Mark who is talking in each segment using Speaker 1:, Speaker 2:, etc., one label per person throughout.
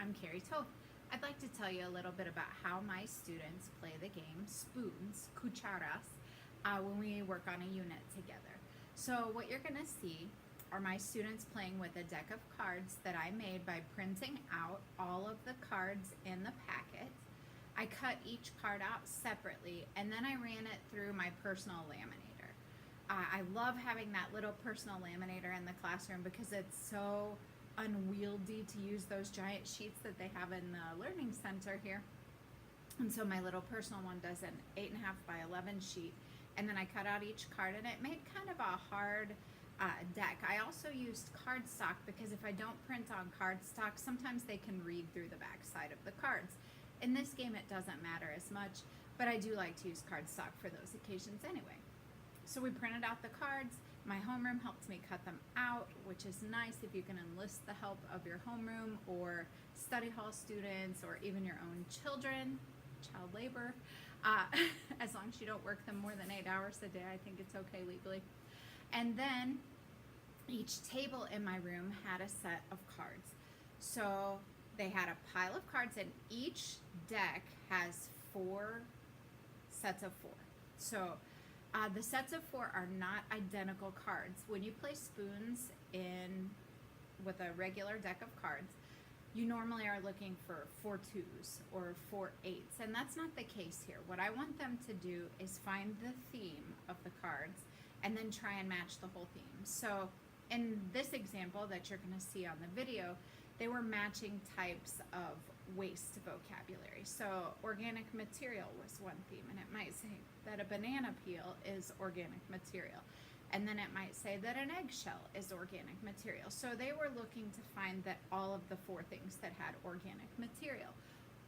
Speaker 1: I'm Carrie Toth. I'd like to tell you a little bit about how my students play the game spoons, cucharas, when we work on a unit together. So what you're going to see are my students playing with a deck of cards that I made by printing out all of the cards in the packet. I cut each card out separately and then I ran it through my personal laminator. I love having that little personal laminator in the classroom because it's so unwieldy to use those giant sheets that they have in the learning center here. And so my little personal one does an 8.5 by 11 sheet, and then I cut out each card, and it made kind of a hard deck. I also used cardstock because if I don't print on cardstock, sometimes they can read through the back side of the cards. In this game, it doesn't matter as much, but I do like to use cardstock for those occasions anyway. So we printed out the cards. My homeroom helped me cut them out, which is nice if you can enlist the help of your homeroom or study hall students or even your own children, child labor. As long as you don't work them more than 8 hours a day, I think it's okay legally. And then each table in my room had a set of cards. So they had a pile of cards, and each deck has 4 sets of 4. So the sets of 4 are not identical cards. When you play spoons with a regular deck of cards, you normally are looking for 4 2s or 4 8s, and that's not the case here. What I want them to do is find the theme of the cards and then try and match the whole theme. So in this example that you're going to see on the video, they were matching types of waste vocabulary. So organic material was one theme, and it might say that a banana peel is organic material. And then it might say that an eggshell is organic material. So they were looking to find that all of the 4 things that had organic material.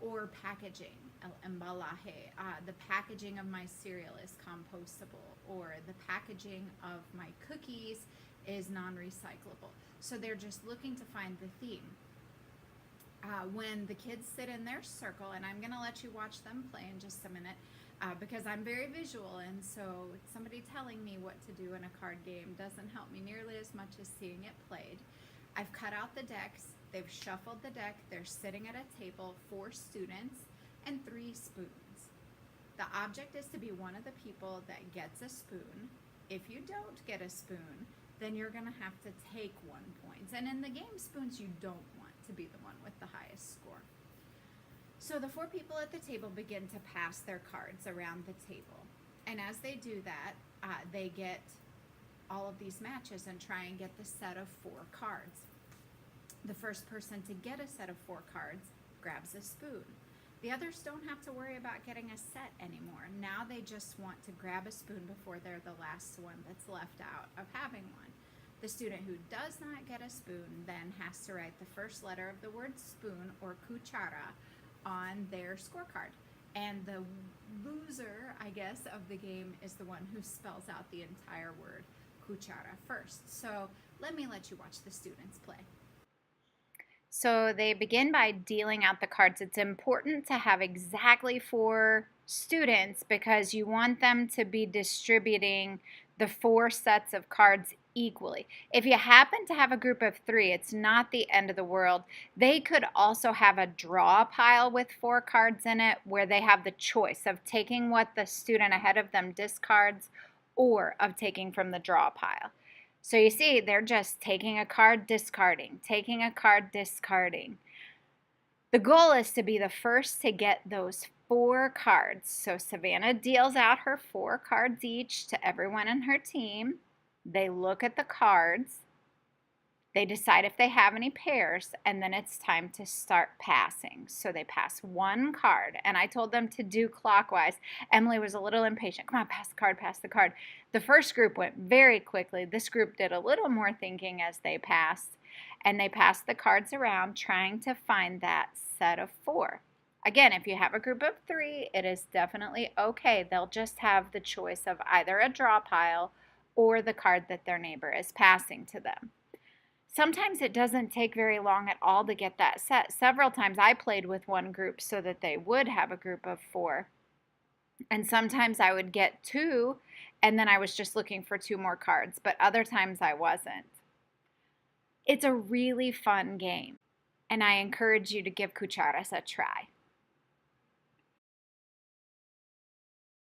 Speaker 1: Or packaging, el embalaje. The packaging of my cereal is compostable, or the packaging of my cookies is non-recyclable. So they're just looking to find the theme. When the kids sit in their circle, and I'm going to let you watch them play in just a minute, because I'm very visual, and so somebody telling me what to do in a card game doesn't help me nearly as much as seeing it played. I've cut out the decks, they've shuffled the deck, they're sitting at a table, 4 students and 3 spoons. The object is to be one of the people that gets a spoon. If you don't get a spoon, then you're going to have to take 1 point. And in the game spoons, you don't want to be the one with the highest score. So the 4 people at the table begin to pass their cards around the table. And as they do that, they get all of these matches and try and get the set of 4 cards. The first person to get a set of 4 cards grabs a spoon. The others don't have to worry about getting a set anymore. Now they just want to grab a spoon before they're the last one that's left out of having one. The student who does not get a spoon then has to write the first letter of the word spoon or cuchara on their scorecard. And the loser, I guess, of the game is the one who spells out the entire word cuchara first. So let me let you watch the students play. So they begin by dealing out the cards. It's important to have exactly 4 students because you want them to be distributing the 4 sets of cards equally. If you happen to have a group of 3, it's not the end of the world. They could also have a draw pile with 4 cards in it where they have the choice of taking what the student ahead of them discards or of taking from the draw pile. So you see, they're just taking a card, discarding, taking a card, discarding. The goal is to be the first to get those 4 cards. So Savannah deals out her 4 cards each to everyone in her team. They look at the cards. They decide if they have any pairs, and then it's time to start passing. So they pass 1 card, and I told them to do clockwise. Emily was a little impatient. Come on, pass the card, pass the card. The first group went very quickly. This group did a little more thinking as they passed, and they passed the cards around trying to find that set of 4. Again, if you have a group of 3, it is definitely okay. They'll just have the choice of either a draw pile or the card that their neighbor is passing to them. Sometimes it doesn't take very long at all to get that set. Several times I played with one group so that they would have a group of 4. And sometimes I would get 2, and then I was just looking for 2 more cards, but other times I wasn't. It's a really fun game. and I encourage you to give cucharas a try.